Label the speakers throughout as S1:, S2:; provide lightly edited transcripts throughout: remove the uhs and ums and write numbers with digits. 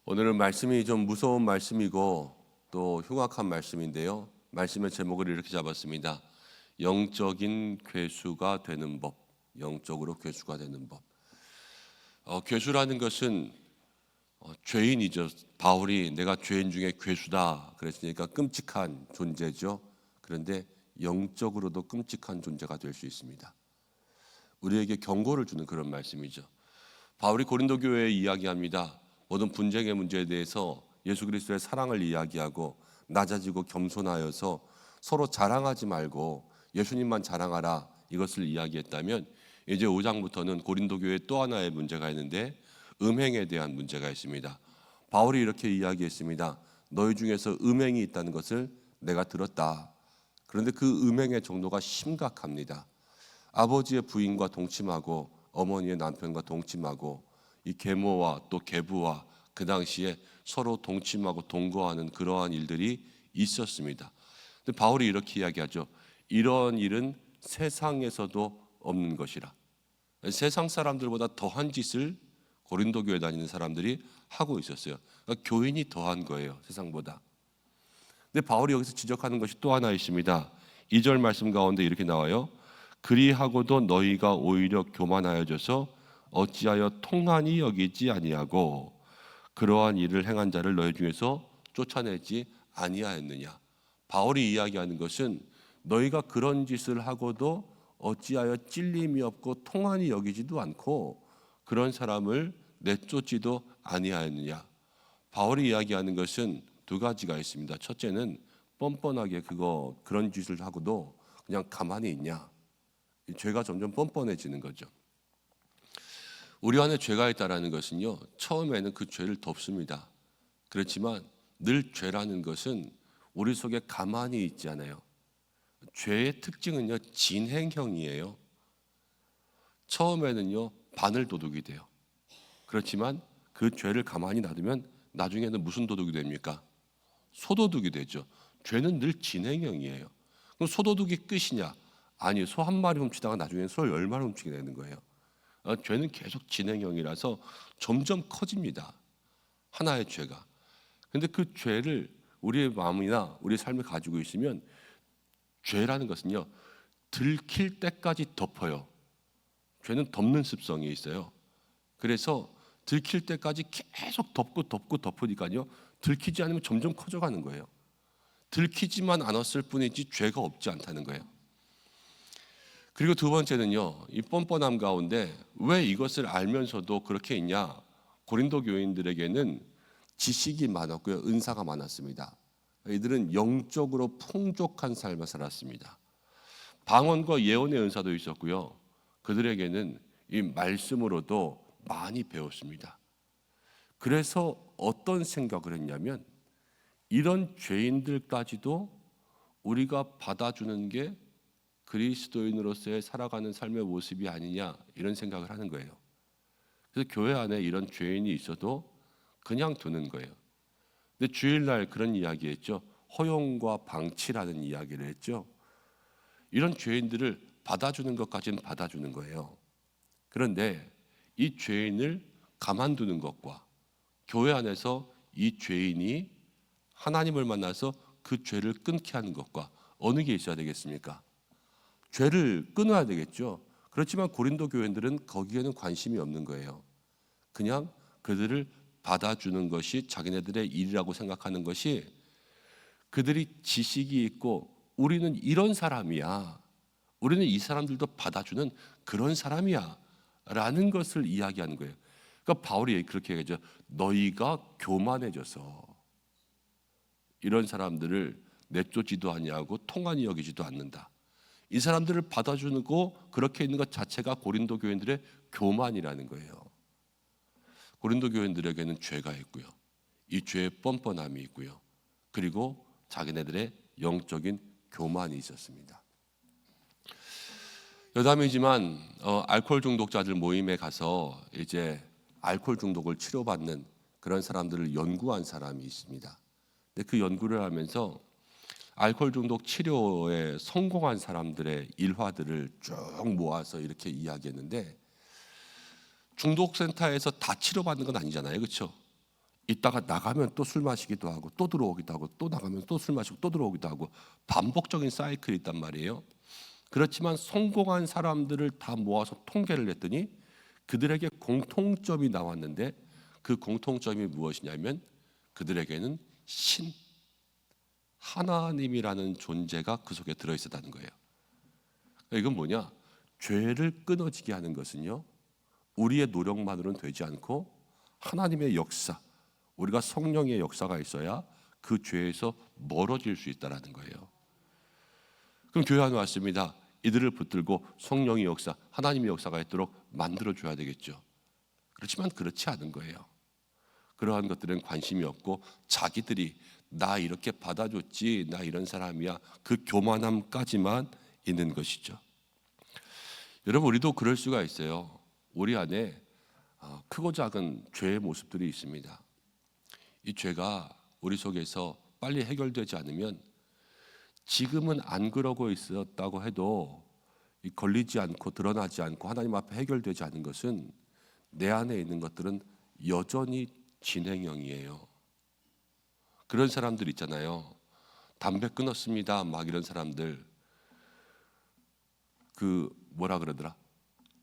S1: 오늘은 말씀이 좀 무서운 말씀이고 또 흉악한 말씀인데요. 말씀의 제목을 이렇게 잡았습니다. 영적인 괴수가 되는 법. 영적으로 괴수가 되는 법. 괴수라는 것은 죄인이죠. 바울이 내가 죄인 중에 괴수다 그랬으니까 끔찍한 존재죠. 그런데 영적으로도 끔찍한 존재가 될 수 있습니다. 우리에게 경고를 주는 그런 말씀이죠. 바울이 고린도 교회에 이야기합니다. 모든 분쟁의 문제에 대해서 예수 그리스도의 사랑을 이야기하고 낮아지고 겸손하여서 서로 자랑하지 말고 예수님만 자랑하라, 이것을 이야기했다면, 이제 5장부터는 고린도 교회에 또 하나의 문제가 있는데 음행에 대한 문제가 있습니다. 바울이 이렇게 이야기했습니다. 너희 중에서 음행이 있다는 것을 내가 들었다. 그런데 그 음행의 정도가 심각합니다. 아버지의 부인과 동침하고 어머니의 남편과 동침하고 이 계모와 또 계부와 그 당시에 서로 동침하고 동거하는 그러한 일들이 있었습니다. 근데 바울이 이렇게 이야기하죠. 이런 일은 세상에서도 없는 것이라. 세상 사람들보다 더한 짓을 고린도 교회 다니는 사람들이 하고 있었어요. 그러니까 교인이 더한 거예요, 세상보다. 근데 바울이 여기서 지적하는 것이 또 하나 있습니다. 2절 말씀 가운데 이렇게 나와요. 그리하고도 너희가 오히려 교만하여져서 어찌하여 통한이 여기지 아니하고 그러한 일을 행한 자를 너희 중에서 쫓아내지 아니하였느냐. 바울이 이야기하는 것은 너희가 그런 짓을 하고도 어찌하여 찔림이 없고 통한이 여기지도 않고 그런 사람을 내쫓지도 아니하였느냐. 바울이 이야기하는 것은 두 가지가 있습니다. 첫째는 뻔뻔하게 그런 짓을 하고도 그냥 가만히 있냐. 죄가 점점 뻔뻔해지는 거죠. 우리 안에 죄가 있다라는 것은요, 처음에는 그 죄를 덮습니다. 그렇지만 늘 죄라는 것은 우리 속에 가만히 있지 않아요. 죄의 특징은요, 진행형이에요. 처음에는요, 바늘 도둑이 돼요. 그렇지만 그 죄를 가만히 놔두면 나중에는 무슨 도둑이 됩니까? 소도둑이 되죠. 죄는 늘 진행형이에요. 그럼 소도둑이 끝이냐? 아니, 소 한 마리 훔치다가 나중에 소 10마리 훔치게 되는 거예요. 죄는 계속 진행형이라서 점점 커집니다. 하나의 죄가. 그런데 그 죄를 우리의 마음이나 우리의 삶에 가지고 있으면 죄라는 것은요, 들킬 때까지 덮어요. 죄는 덮는 습성이 있어요. 그래서 들킬 때까지 계속 덮으니까요, 들키지 않으면 점점 커져가는 거예요. 들키지만 않았을 뿐이지 죄가 없지 않다는 거예요. 그리고 두 번째는요, 이 뻔뻔함 가운데 왜 이것을 알면서도 그렇게 있냐? 고린도 교인들에게는 지식이 많았고요, 은사가 많았습니다. 이들은 영적으로 풍족한 삶을 살았습니다. 방언과 예언의 은사도 있었고요, 그들에게는 이 말씀으로도 많이 배웠습니다. 그래서 어떤 생각을 했냐면, 이런 죄인들까지도 우리가 받아주는 게 그리스도인으로서의 살아가는 삶의 모습이 아니냐, 이런 생각을 하는 거예요. 그래서 교회 안에 이런 죄인이 있어도 그냥 두는 거예요. 근데 주일날 그런 이야기 했죠. 허용과 방치라는 이야기를 했죠. 이런 죄인들을 받아주는 것까지는 받아주는 거예요. 그런데 이 죄인을 가만두는 것과 교회 안에서 이 죄인이 하나님을 만나서 그 죄를 끊게 하는 것과 어느 게 있어야 되겠습니까? 죄를 끊어야 되겠죠. 그렇지만 고린도 교인들은 거기에는 관심이 없는 거예요. 그냥 그들을 받아주는 것이 자기네들의 일이라고 생각하는 것이, 그들이 지식이 있고 우리는 이런 사람이야, 우리는 이 사람들도 받아주는 그런 사람이야 라는 것을 이야기하는 거예요. 그러니까 바울이 그렇게 얘기하죠. 너희가 교만해져서 이런 사람들을 내쫓지도 아니하고 통한이 여기지도 않는다. 이 사람들을 받아주고 그렇게 있는 것 자체가 고린도 교인들의 교만이라는 거예요. 고린도 교인들에게는 죄가 있고요, 이 죄의 뻔뻔함이 있고요, 그리고 자기네들의 영적인 교만이 있었습니다. 여담이지만 알코올 중독자들 모임에 가서 이제 알코올 중독을 치료받는 그런 사람들을 연구한 사람이 있습니다. 근데 그 연구를 하면서 알코올 중독 치료에 성공한 사람들의 일화들을 쭉 모아서 이렇게 이야기했는데, 중독센터에서 다 치료받는 건 아니잖아요, 그렇죠? 있다가 나가면 또 술 마시기도 하고 또 들어오기도 하고 또 나가면 또 술 마시고 또 들어오기도 하고 반복적인 사이클이 있단 말이에요. 그렇지만 성공한 사람들을 다 모아서 통계를 냈더니 그들에게 공통점이 나왔는데 그 공통점이 무엇이냐면 그들에게는 하나님이라는 존재가 그 속에 들어있었다는 거예요. 이건 뭐냐? 죄를 끊어지게 하는 것은요, 우리의 노력만으로는 되지 않고 하나님의 역사, 우리가 성령의 역사가 있어야 그 죄에서 멀어질 수 있다는 거예요. 그럼 교회 안에 왔습니다. 이들을 붙들고 성령의 역사, 하나님의 역사가 있도록 만들어줘야 되겠죠. 그렇지만 그렇지 않은 거예요. 그러한 것들은 관심이 없고 자기들이 나 이렇게 받아줬지, 나 이런 사람이야, 그 교만함까지만 있는 것이죠. 여러분, 우리도 그럴 수가 있어요. 우리 안에 크고 작은 죄의 모습들이 있습니다. 이 죄가 우리 속에서 빨리 해결되지 않으면 지금은 안 그러고 있었다고 해도 걸리지 않고 드러나지 않고 하나님 앞에 해결되지 않은 것은 내 안에 있는 것들은 여전히 진행형이에요. 그런 사람들 있잖아요. 담배 끊었습니다. 막 이런 사람들. 뭐라 그러더라?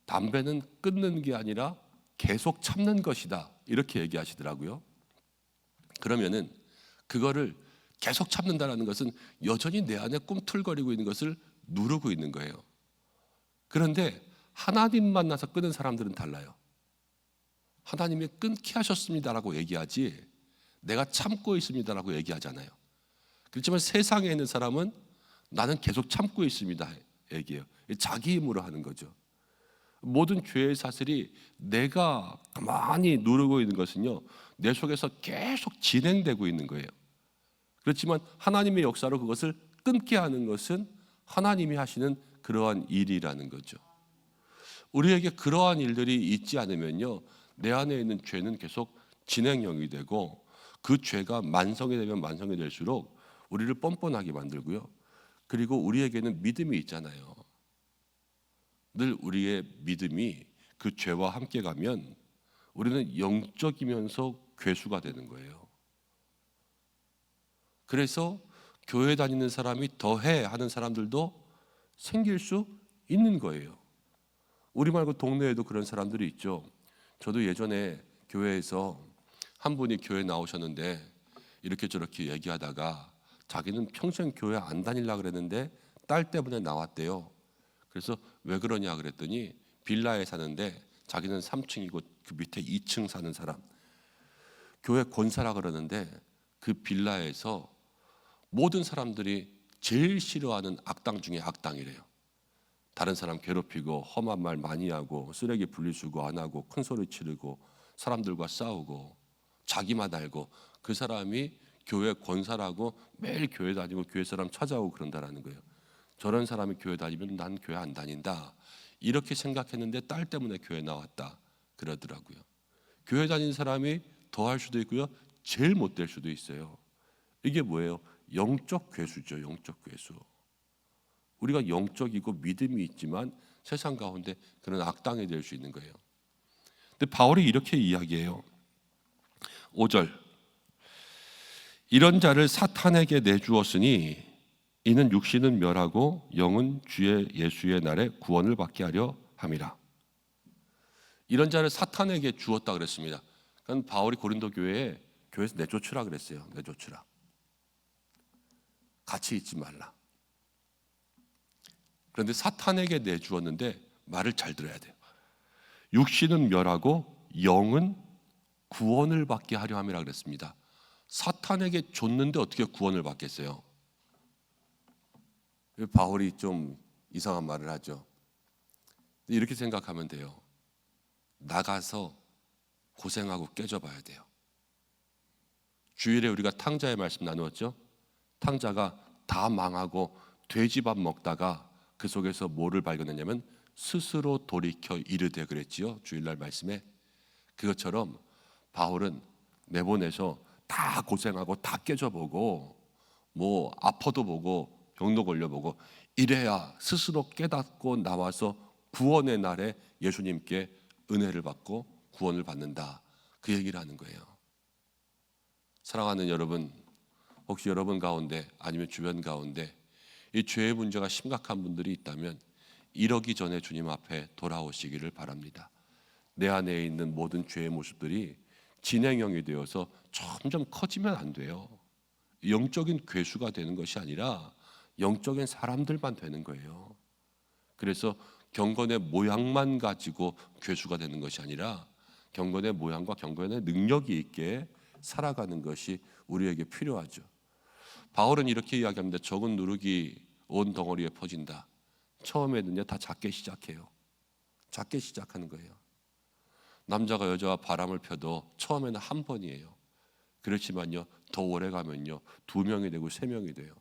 S1: 담배는 끊는 게 아니라 계속 참는 것이다. 이렇게 얘기하시더라고요. 그러면은 그거를 계속 참는다라는 것은 여전히 내 안에 꿈틀거리고 있는 것을 누르고 있는 거예요. 그런데 하나님 만나서 끊은 사람들은 달라요. 하나님이 끊게 하셨습니다라고 얘기하지 내가 참고 있습니다라고 얘기하잖아요. 그렇지만 세상에 있는 사람은 나는 계속 참고 있습니다 얘기해요. 자기 힘으로 하는 거죠. 모든 죄의 사슬이 내가 가만히 누르고 있는 것은요, 내 속에서 계속 진행되고 있는 거예요. 그렇지만 하나님의 역사로 그것을 끊게 하는 것은 하나님이 하시는 그러한 일이라는 거죠. 우리에게 그러한 일들이 있지 않으면요, 내 안에 있는 죄는 계속 진행형이 되고 그 죄가 만성이 되면 만성이 될수록 우리를 뻔뻔하게 만들고요. 그리고 우리에게는 믿음이 있잖아요. 늘 우리의 믿음이 그 죄와 함께 가면 우리는 영적이면서 괴수가 되는 거예요. 그래서 교회 다니는 사람이 더해 하는 사람들도 생길 수 있는 거예요. 우리 말고 동네에도 그런 사람들이 있죠. 저도 예전에 교회에서 한 분이 교회 나오셨는데 이렇게 저렇게 얘기하다가 자기는 평생 교회 안 다니려고 그랬는데 딸 때문에 나왔대요. 그래서 왜 그러냐 그랬더니 빌라에 사는데 자기는 3층이고 그 밑에 2층 사는 사람, 교회 권사라 그러는데 그 빌라에서 모든 사람들이 제일 싫어하는 악당 중에 악당이래요. 다른 사람 괴롭히고 험한 말 많이 하고 쓰레기 분리수거 안 하고 큰 소리 지르고 사람들과 싸우고 자기만 알고, 그 사람이 교회 권사라고 매일 교회 다니고 교회 사람 찾아오고 그런다라는 거예요. 저런 사람이 교회 다니면 난 교회 안 다닌다 이렇게 생각했는데 딸 때문에 교회 나왔다 그러더라고요. 교회 다니는 사람이 더 할 수도 있고요, 제일 못 될 수도 있어요. 이게 뭐예요? 영적 괴수죠. 영적 괴수. 우리가 영적이고 믿음이 있지만 세상 가운데 그런 악당이 될 수 있는 거예요. 근데 바울이 이렇게 이야기해요. 5절, 이런 자를 사탄에게 내주었으니 이는 육신은 멸하고 영은 주의 예수의 날에 구원을 받게 하려 함이라. 이런 자를 사탄에게 주었다 그랬습니다. 그러니까 바울이 고린도 교회에서 내쫓으라 그랬어요. 내쫓으라. 같이 있지 말라. 그런데 사탄에게 내주었는데 말을 잘 들어야 돼요. 육신은 멸하고 영은 구원을 받게 하려 함이라 그랬습니다. 사탄에게 줬는데 어떻게 구원을 받겠어요? 바울이 좀 이상한 말을 하죠. 이렇게 생각하면 돼요. 나가서 고생하고 깨져봐야 돼요. 주일에 우리가 탕자의 말씀 나누었죠. 탕자가 다 망하고 돼지밥 먹다가 그 속에서 뭐를 발견했냐면 스스로 돌이켜 이르되 그랬지요. 주일날 말씀에. 그것처럼 바울은 내보내서 다 고생하고 다 깨져보고 뭐 아파도 보고 병도 걸려보고 이래야 스스로 깨닫고 나와서 구원의 날에 예수님께 은혜를 받고 구원을 받는다, 그 얘기를 하는 거예요. 사랑하는 여러분, 혹시 여러분 가운데 아니면 주변 가운데 이 죄의 문제가 심각한 분들이 있다면 이러기 전에 주님 앞에 돌아오시기를 바랍니다. 내 안에 있는 모든 죄의 모습들이 진행형이 되어서 점점 커지면 안 돼요. 영적인 괴수가 되는 것이 아니라 영적인 사람들만 되는 거예요. 그래서 경건의 모양만 가지고 괴수가 되는 것이 아니라 경건의 모양과 경건의 능력이 있게 살아가는 것이 우리에게 필요하죠. 바울은 이렇게 이야기합니다. 적은 누룩이 온 덩어리에 퍼진다. 처음에는요 다 작게 시작해요. 작게 시작하는 거예요. 남자가 여자와 바람을 펴도 처음에는 한 번이에요. 그렇지만요 더 오래 가면요 2명이 되고 3명이 돼요.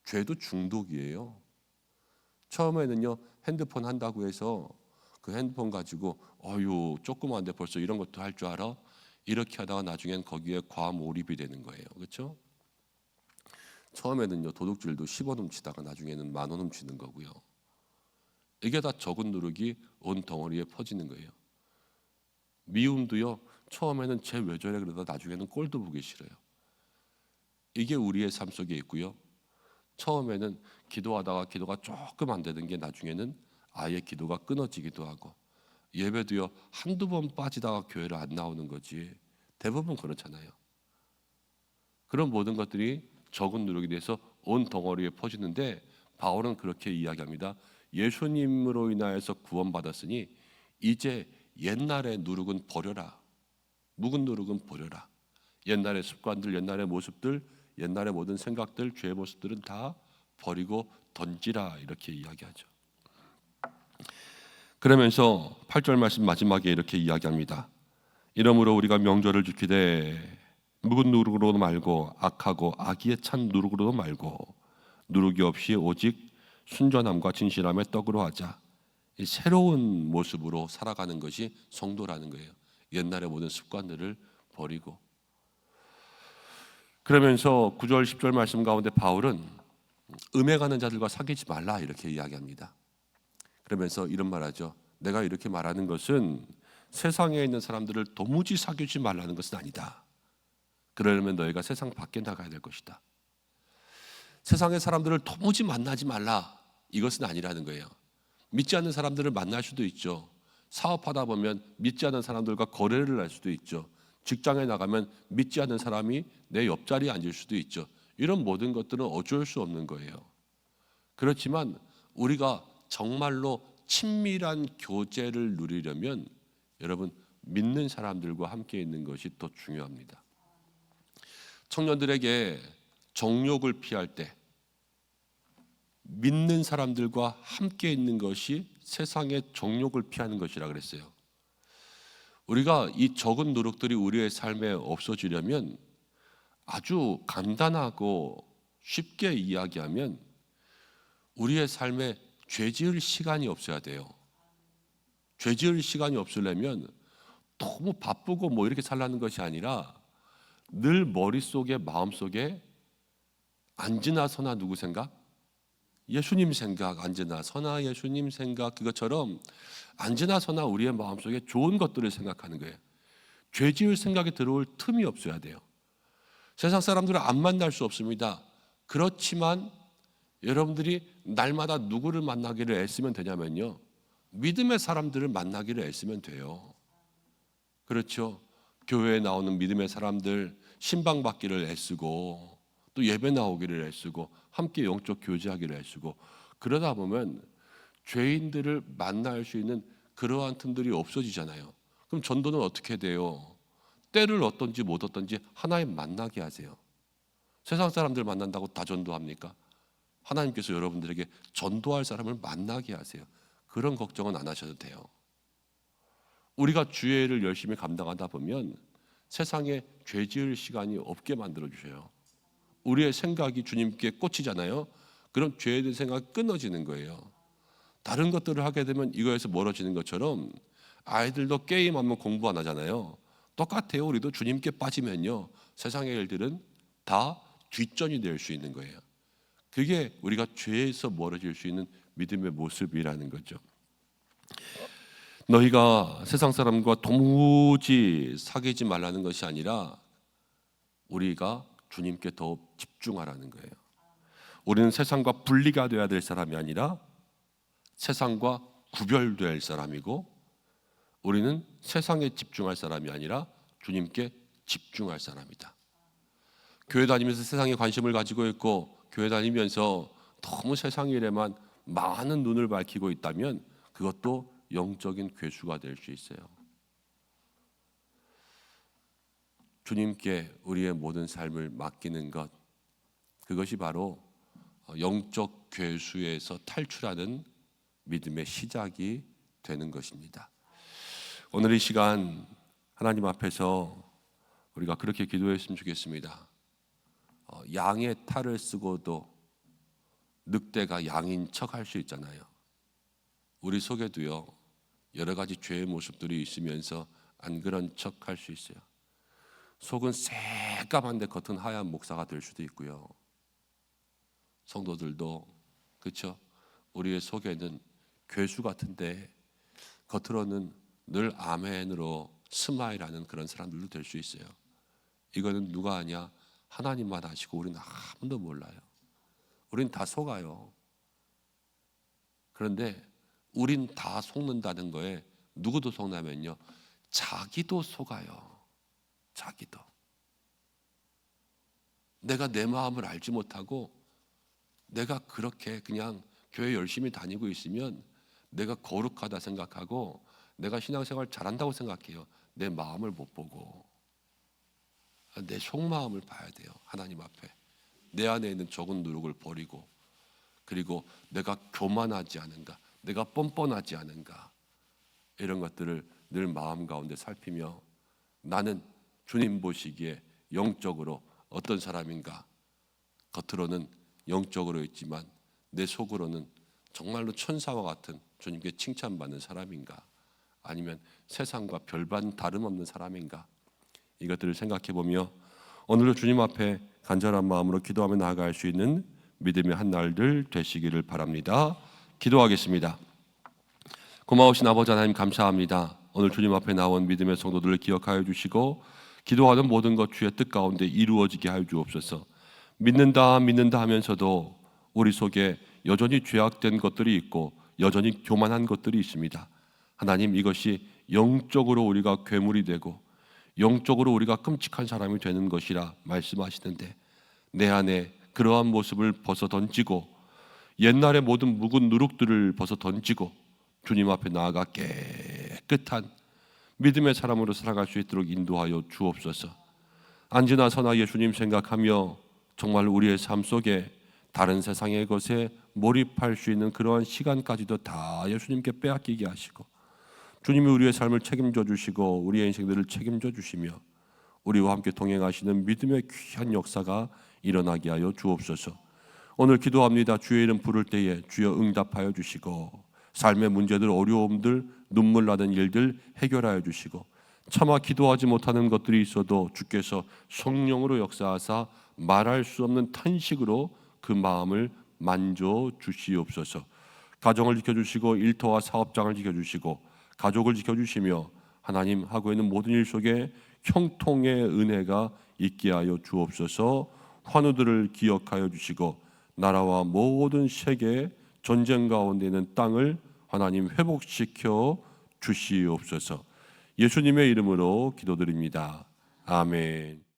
S1: 죄도 중독이에요. 처음에는요 핸드폰 한다고 해서 그 핸드폰 가지고 어유 조그만데 벌써 이런 것도 할 줄 알아? 이렇게 하다가 나중엔 거기에 과몰입이 되는 거예요. 그렇죠? 처음에는요 도둑질도 10원 훔치다가 나중에는 10,000원 훔치는 거고요. 이게 다 적은 누룩이 온 덩어리에 퍼지는 거예요. 미움도요 처음에는 쟤 왜 저래 그러다 나중에는 꼴도 보기 싫어요. 이게 우리의 삶 속에 있고요. 처음에는 기도하다가 기도가 조금 안 되는 게 나중에는 아예 기도가 끊어지기도 하고, 예배도요 한두 번 빠지다가 교회를 안 나오는 거지 대부분 그렇잖아요. 그런 모든 것들이 적은 누룩에 대해서 온 덩어리에 퍼지는데 바울은 그렇게 이야기합니다. 예수님으로 인하여서 구원받았으니 이제 옛날의 누룩은 버려라. 묵은 누룩은 버려라. 옛날의 습관들, 옛날의 모습들, 옛날의 모든 생각들, 죄의 모습들은 다 버리고 던지라 이렇게 이야기하죠. 그러면서 8절 말씀 마지막에 이렇게 이야기합니다. 이러므로 우리가 명절을 지키되 묵은 누룩으로 말고 악하고 악의에 찬 누룩으로 말고 누룩이 없이 오직 순전함과 진실함의 떡으로 하자. 이 새로운 모습으로 살아가는 것이 성도라는 거예요. 옛날의 모든 습관들을 버리고. 그러면서 9절 10절 말씀 가운데 바울은 음행하는 자들과 사귀지 말라 이렇게 이야기합니다. 그러면서 이런 말하죠. 내가 이렇게 말하는 것은 세상에 있는 사람들을 도무지 사귀지 말라는 것은 아니다. 그러려면 너희가 세상 밖에 나가야 될 것이다. 세상의 사람들을 도무지 만나지 말라 이것은 아니라는 거예요. 믿지 않는 사람들을 만날 수도 있죠. 사업하다 보면 믿지 않는 사람들과 거래를 할 수도 있죠. 직장에 나가면 믿지 않는 사람이 내 옆자리에 앉을 수도 있죠. 이런 모든 것들은 어쩔 수 없는 거예요. 그렇지만 우리가 정말로 친밀한 교제를 누리려면 여러분 믿는 사람들과 함께 있는 것이 더 중요합니다. 청년들에게 정욕을 피할 때 믿는 사람들과 함께 있는 것이 세상의 정욕을 피하는 것이라 그랬어요. 우리가 이 적은 노력들이 우리의 삶에 없어지려면 아주 간단하고 쉽게 이야기하면 우리의 삶에 죄 지을 시간이 없어야 돼요. 죄 지을 시간이 없으려면 너무 바쁘고 뭐 이렇게 살라는 것이 아니라 늘 머릿속에 마음속에 앉으나 서나 누구 생각? 예수님 생각, 앉으나 서나 예수님 생각. 그것처럼 앉으나 서나 우리의 마음속에 좋은 것들을 생각하는 거예요. 죄 지을 생각이 들어올 틈이 없어야 돼요. 세상 사람들을 안 만날 수 없습니다. 그렇지만 여러분들이 날마다 누구를 만나기를 애쓰면 되냐면요, 믿음의 사람들을 만나기를 애쓰면 돼요. 그렇죠. 교회에 나오는 믿음의 사람들 신방 받기를 애쓰고 또 예배 나오기를 애쓰고 함께 영적 교제하기를 애쓰고, 그러다 보면 죄인들을 만날 수 있는 그러한 틈들이 없어지잖아요. 그럼 전도는 어떻게 돼요? 때를 얻든지 못 얻든지 하나님 만나게 하세요. 세상 사람들 만난다고 다 전도합니까? 하나님께서 여러분들에게 전도할 사람을 만나게 하세요. 그런 걱정은 안 하셔도 돼요. 우리가 주의를 열심히 감당하다 보면 세상에 죄 지을 시간이 없게 만들어 주셔요. 우리의 생각이 주님께 꽂히잖아요. 그럼 죄에 대한 생각이 끊어지는 거예요. 다른 것들을 하게 되면 이거에서 멀어지는 것처럼 아이들도 게임하면 공부 안 하잖아요. 똑같아요. 우리도 주님께 빠지면요, 세상의 일들은 다 뒷전이 될 수 있는 거예요. 그게 우리가 죄에서 멀어질 수 있는 믿음의 모습이라는 거죠. 너희가 세상 사람과 도무지 사귀지 말라는 것이 아니라 우리가 주님께 더 집중하라는 거예요. 우리는 세상과 분리가 되어야 될 사람이 아니라 세상과 구별될 사람이고, 우리는 세상에 집중할 사람이 아니라 주님께 집중할 사람이다. 교회 다니면서 세상에 관심을 가지고 있고 교회 다니면서 너무 세상 일에만 많은 눈을 밝히고 있다면 그것도 영적인 괴수가 될 수 있어요. 주님께 우리의 모든 삶을 맡기는 것, 그것이 바로 영적 괴수에서 탈출하는 믿음의 시작이 되는 것입니다. 오늘 이 시간 하나님 앞에서 우리가 그렇게 기도했으면 좋겠습니다. 양의 탈을 쓰고도 늑대가 양인 척 할 수 있잖아요. 우리 속에도요, 여러 가지 죄의 모습들이 있으면서 안 그런 척 할 수 있어요. 속은 새까만데 겉은 하얀 목사가 될 수도 있고요. 성도들도 그렇죠. 우리의 속에는 괴수 같은데 겉으로는 늘 아멘으로 스마일하는 그런 사람들도 될 수 있어요. 이거는 누가 아냐? 하나님만 아시고 우리는 아무도 몰라요. 우린 다 속아요. 그런데 우린 다 속는다는 거에 누구도 속냐면요, 자기도 속아요. 자기도. 내가 내 마음을 알지 못하고 내가 그렇게 그냥 교회 열심히 다니고 있으면 내가 거룩하다 생각하고 내가 신앙생활 잘한다고 생각해요. 내 마음을 못 보고 내 속마음을 봐야 돼요. 하나님 앞에 내 안에 있는 적은 누룩을 버리고, 그리고 내가 교만하지 않은가, 내가 뻔뻔하지 않은가, 이런 것들을 늘 마음 가운데 살피며 나는 주님 보시기에 영적으로 어떤 사람인가, 겉으로는 영적으로 있지만 내 속으로는 정말로 천사와 같은 주님께 칭찬받는 사람인가, 아니면 세상과 별반 다름없는 사람인가, 이것들을 생각해 보며 오늘도 주님 앞에 간절한 마음으로 기도하며 나아갈 수 있는 믿음의 한 날들 되시기를 바랍니다. 기도하겠습니다. 고마우신 아버지 하나님, 감사합니다. 오늘 주님 앞에 나온 믿음의 성도들을 기억하여 주시고 기도하는 모든 것 주의 뜻 가운데 이루어지게 하여 주옵소서. 믿는다 하면서도 우리 속에 여전히 죄악된 것들이 있고 여전히 교만한 것들이 있습니다. 하나님, 이것이 영적으로 우리가 괴물이 되고 영적으로 우리가 끔찍한 사람이 되는 것이라 말씀하시는데, 내 안에 그러한 모습을 벗어 던지고 옛날의 모든 묵은 누룩들을 벗어 던지고 주님 앞에 나아가 깨끗한 믿음의 사람으로 살아갈 수 있도록 인도하여 주옵소서. 안지나 서나 예수님 생각하며 정말 우리의 삶 속에 다른 세상의 것에 몰입할 수 있는 그러한 시간까지도 다 예수님께 빼앗기게 하시고, 주님이 우리의 삶을 책임져 주시고 우리의 인생들을 책임져 주시며 우리와 함께 동행하시는 믿음의 귀한 역사가 일어나게 하여 주옵소서. 오늘 기도합니다. 주의 이름 부를 때에 주여 응답하여 주시고 삶의 문제들, 어려움들, 눈물 나는 일들 해결하여 주시고, 차마 기도하지 못하는 것들이 있어도 주께서 성령으로 역사하사 말할 수 없는 탄식으로 그 마음을 만져 주시옵소서. 가정을 지켜주시고 일터와 사업장을 지켜주시고 가족을 지켜주시며 하나님 하고 있는 모든 일 속에 형통의 은혜가 있게 하여 주옵소서. 환우들을 기억하여 주시고 나라와 모든 세계 전쟁 가운데 있는 땅을 하나님 회복시켜 주시옵소서. 예수님의 이름으로 기도드립니다. 아멘.